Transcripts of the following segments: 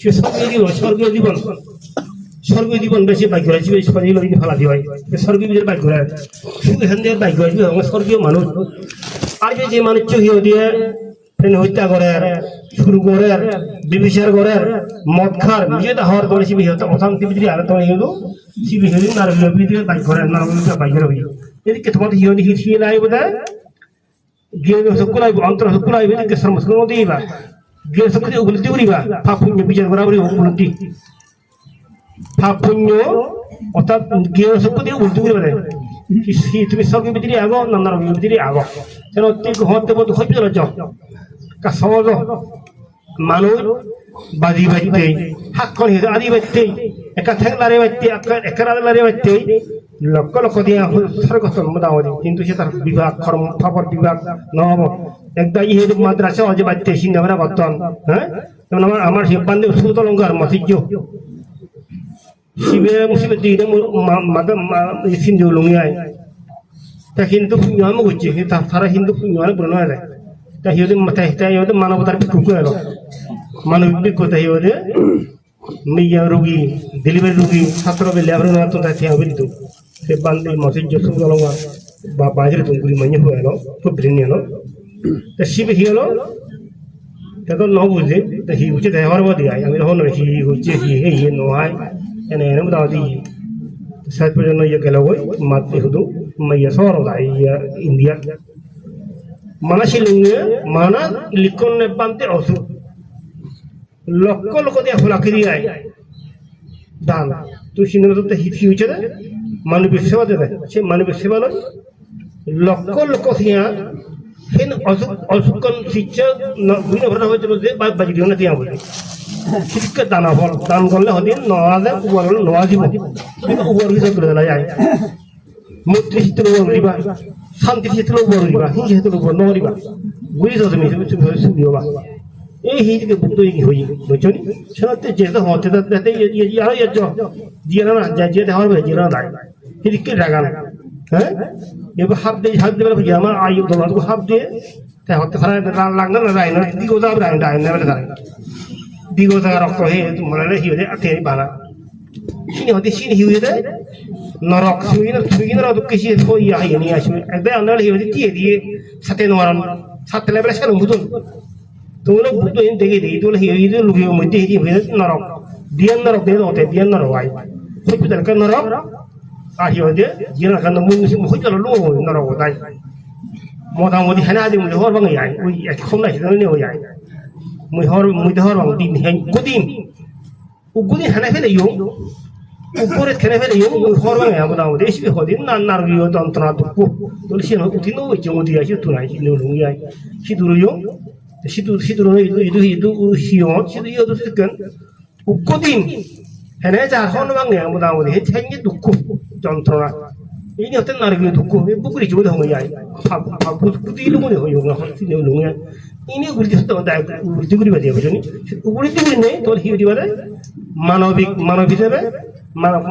সে স্বর্গীয় জীবন স্বর্গীয় জীবন বেশি ভাগ্য আছে শরীর লইতে ফেলা দিয়ে হয় স্বর্গীয় জীবনের ভাগ্য শুধু এখান দিয়ে ভাগ্য আসবে স্বর্গীয় মানুষ আর যে মানুষ হিও দিয়ে হত্যা করে শুরু করে বিবিচার করে মদ খার নিজে হওয়ার পরে সে বিহত অশান্তি ভিতরে আর তোমার হিন্দু সে বিহত নারীর ভিতরে ভাগ্য করে নারীর ভাগ্য রবি এদিকে তোমার হিও হিসিয়ে নাই বোধ হয় গিয়ে সকল অন্তর সকল এদিকে সমস্যা দিবা গিয়ে সকল উপলব্ধি করিবা পাপ পুণ্য বিচার করা উপলব্ধি পাপ পুণ্য অর্থাৎ গিয়ে সকল উপলব্ধি করিবা তুমি স্বর্গের ভিতরে আগো নানার ভিতরে আগো যেন অত্যন্ত হতে বলতে হইতে যাও সহজ মানুষ বাজি বাজতে হাতখন আদি বাজতে একা ঠেক লারে বাজতে একা লারে বাজতে লক্ষ লক্ষ দিয়ে সর্গত মোটামুটি কিন্তু সে তার বিভাগ কর্ম খবর বিভাগ নহব একদম ইহে মাদ্রাসা অজে বাজতে সিঙ্গামেরা বর্তন হ্যাঁ যেমন আমার সে বান্ধব সুত অলঙ্কার মসিজ্য শিবে মুসিবে দিনে সিন্ধু লুঙ্গিয়ায় তা হিন্দু পুণ্য করছে তারা হিন্দু পুণ্য বলে যায় তা হিওদের মাথায় হিওদের মানবতার ভিক্ষুক এলো মানবিক ভিক্ষতা হিওদের মেয়া রোগী ডেলিভারি রোগী ছাত্র লেবার তো তাই হবেন তো সে বান্ধে মসিজ্য সুত অলঙ্কার বা বাজারে তুমগুলি মাইনে হয়ে এলো খুব ভিন্ন এলো তা শিবে হি এলো তা তো ন বুঝে তা হি হচ্ছে দেহর বাদী আয় আমি তখন হি হচ্ছে হি হে হি নয় এনে এনে মোটামুটি শেষ পর্যন্ত ইয়ে গেল ওই মাতৃ শুধু মাইয়া শহর ইয়া ইন্ডিয়া মানা শিলুঙ্গে মানা লিখন নেপান্তে অসু লক্ষ লক্ষ দিয়ে ফলাকি আয় দান তুই সিনেমাতে হিপি হয়েছে মানবিক সেবা দেবে সে মানবিক সেবা নয় লক্ষ লক্ষ সিয়া হেন অসুকন শিক্ষা বিভিন্ন ঘটনা হয়েছিল যে বাজি দিও না দিয়া বলে শিক্ষা দানা ফল দান করলে হদিন নওয়াজে উবার হলে নওয়া দিব উবার হিসাব করে দেওয়া যায় মৈত্রী শীতল উবার দিবা শান্তি শীতল উবার দিবা হিংসা শীতল উবার নরিবা বুঝিস তুমি সুবিধা এই হিজকে বুদ্ধ হই বুঝছো নি সেটাতে যেতে হতে তাতে আরো জিয়া না যা যেতে হবে জিয়া না হিজকে রাগান হ্যাঁ এবার হাত দিয়ে আমার আয়ু তোমার হাত দিয়ে তাই হতে খারাপ লাগবে না রায় না দিগো যাবে রায় না বলে দাঁড়ায় দিগো জায়গা রক্ত হয়ে মনে হিও দে আতে বানা সিনি হতে সিনি হিও দে নরক সুইনা রক্ত কেসি হই আই নি আসবে একদম আমরা হিও দিয়ে সাথে নরন সাথে লেভেলে সেরকম বুঝুন তোমরা বুঝতো দেখে দিই তোমরা হিও লুকিয়ে মধ্যে হিজি হয়ে নরক দিয়ান নরক দিয়ে হতে দিয়ান নরক আই হসপিটাল কা নরক আর হিও দে জিনা খান মুন হসপিটাল লো নরক তাই মোটামুটি হানা দিম হর বাঙাই আই ওই এক সময় হিসেবে হই আই মুই হর বাং দিন হেন গুদিন উগুদিন হানা ফেলে ইউ উপরে খেলে ফেলে ইউ মুই হর বাঙাই মোটামুটি এসে হদিন নান্নার ইউ যন্ত্রণা দুঃখ তোলে সে উঠিন ওই জমদি আসি তুনাই লুই আই সিদুর ইউ সিদুর ইদু সিও সিদু ইউ তো সেকেন উগুদিন হেনে যা হন বাঙাই মোটামুটি হে ছেঙ্গে দুঃখ যন্ত্রণা এই নিয়ে হতে নারী দুঃখ বুকুরি চুদ হয়ে যায় বুদ্ধি লুমনে হয়ে লুঙে ইনি উগুলি উগুলি করিবা দিয়ে বুঝনি উগুলি করি নেই তোর হিউ দিবারে মানব হিসেবে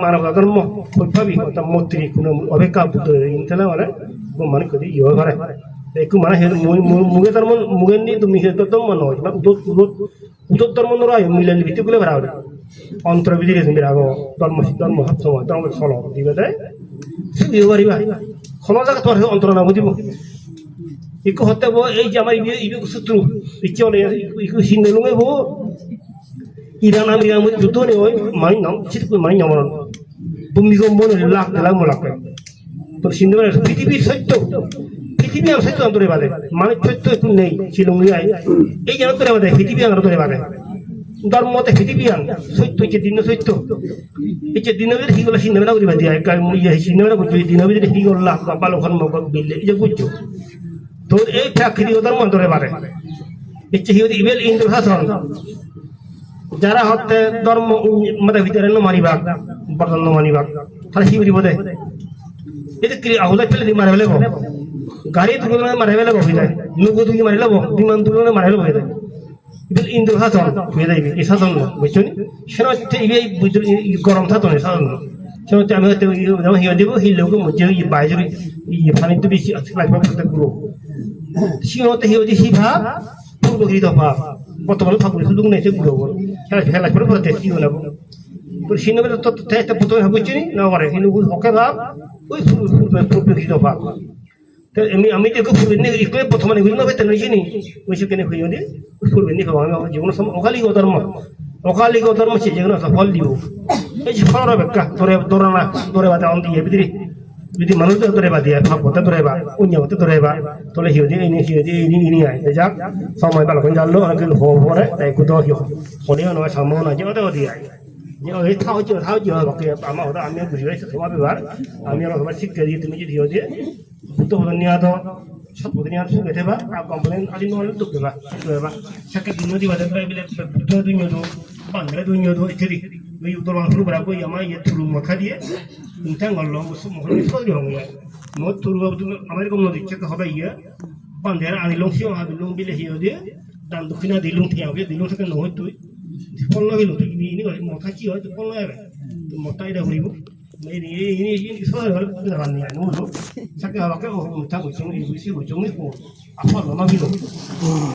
মানব ধর্ম ভাবি মৈত্রী কোনো অপেক্ষা বুদ্ধ ইনতালে মানে মানে করি ইয়ে করে একটু মানে মুগে ধর্ম মুগে নিয়ে তুমি ধর্ম নয় বা উত্তর ধর্ম নয় মিলালি ভিত্তি করে বেড়া অন্তর ভিতরে তুমি রাগ ধর্ম সময় ধর্ম চল দিবে দেয় সুবিধা পারিবা কোনো জায়গা তোমার অন্তর না বুঝিব ইকু হতে বো এই যে আমার ইবি শত্রু ইচ্ছে হলে ইকু সিনে লুঙে বো ইরান আমিরা মধ্যে যুদ্ধ নেই ওই মাই নাম চিতকুল মাই নাম ভূমিকম্প লাখ লাখ মোলাক তো সিনে পৃথিবীর সত্য পৃথিবী আর সত্য অন্তরে বাদে মানে সত্য একটু নেই শিলুঙ্গিয়ায় এই যে অন্তরে বাদে পৃথিবী আর অন্তরে বাদে ধর্মতে পৃথিবী আন সত্য যে দিন সত্য এই যে দিনের হিগুলো সিনেমেরা করিবা দিয়া সিনেমেরা করছো দিনের ভিতরে হিগুলো লাখ বালো ধর্ম বিলে এই যে বুঝছো তোর এই প্রাকৃতিক ধর্ম অন্তরে বাদে ইচ্ছে হিউদি ইবেল ইন্দুর হাসন যারা হতে ধর্ম মানে ভিতরে মানিবা বর্তমান মানিবা তাহলে হিউদি বোধে এটা কি আহুদা ফেলে দি মারে ফেলেব গাড়ি তুলনায় মারে ফেলেব হয়ে যায় নৌকো তুলি মারে ফেলেব বিমান তুলনায় মারে ফেলেব হয়ে যায় ইবেল ইন্দুর হাসন হয়ে যাইবে এই শাসন বুঝছো নি সেটা হচ্ছে ইবেই গরম থাকতো না শাসন সেটা আমি হয়তো হিউ দিব হিলেও মধ্যে বাইরে পানি তো বেশি লাগবে প্রত্যেক গুলো সিংহতে হিউদি সিভা পূর্বকৃত ভাব বর্তমানে ফাগুনে শুধু নেছে গুলো বল খেলা খেলা করে বলতে কি হলো তো সিনেমা তো একটা প্রথমে হচ্ছে না করে কিন্তু হকে ভাব ওই প্রকৃত ভাব তো আমি দেখো ফুলবেন ইকলে প্রথমে এগুলো হবে তেন চিনি ওই সেখানে হইও দিয়ে ফুলবেন নি খাওয়া আমি যেগুলো অকালিক ধর্ম সে যেগুলো ফল দিব এই যে ফল হবে কা তোরে বাদে অন দিয়ে ভিতরে যদি মানুষ ধরে বা দিয়ে ভাব হতে ধরে বা অন্য হতে ধরে বা তোলে হিও দিয়ে ইনি আয় যাক সময় ভালো করে জানলো অনেক হরে তাই কোথাও হলেও নয় সম্ভাবনা যে ওটাও দিয়ে আয় যে ওই থাও বাকি আমার ওটা আমি বুঝি পাইছি তোমার ব্যবহার আমি আমার সবার শিক্ষা দিয়ে তুমি যদি হিও দিয়ে তো নিয়ে তো সব নিয়ে আসো বেঁধে বা কমপ্লেন আদি নহলে তো দেবা সাক্ষাৎ দিন দিবা দেবে বিলে তো দুনিয়া তো বাংলা দুনিয়া তো ইত্যাদি ওই উত্তর বাংলা বড় কই আমার ইয়ে তুরু মাথা দিয়ে ইনটাং গল্ল মহলে সরি হয়ে মো তুরু আমার কম নদী চেক হবে ইয়ে বান্ধার আনি লংসি আনি লং বিলে হিও দিয়ে দান দক্ষিণা দিলুং থিয়াবে দিলুং থেকে নহয় তুই ফল লাগিল তুই ইনি মাথা কি হয় ফল লাগে মোটা এটা হইব ini soal hal beneran ya, nunggu. Saya kalau pakai orang minta kucing, ibu sih kucingnya kok apa lama gitu.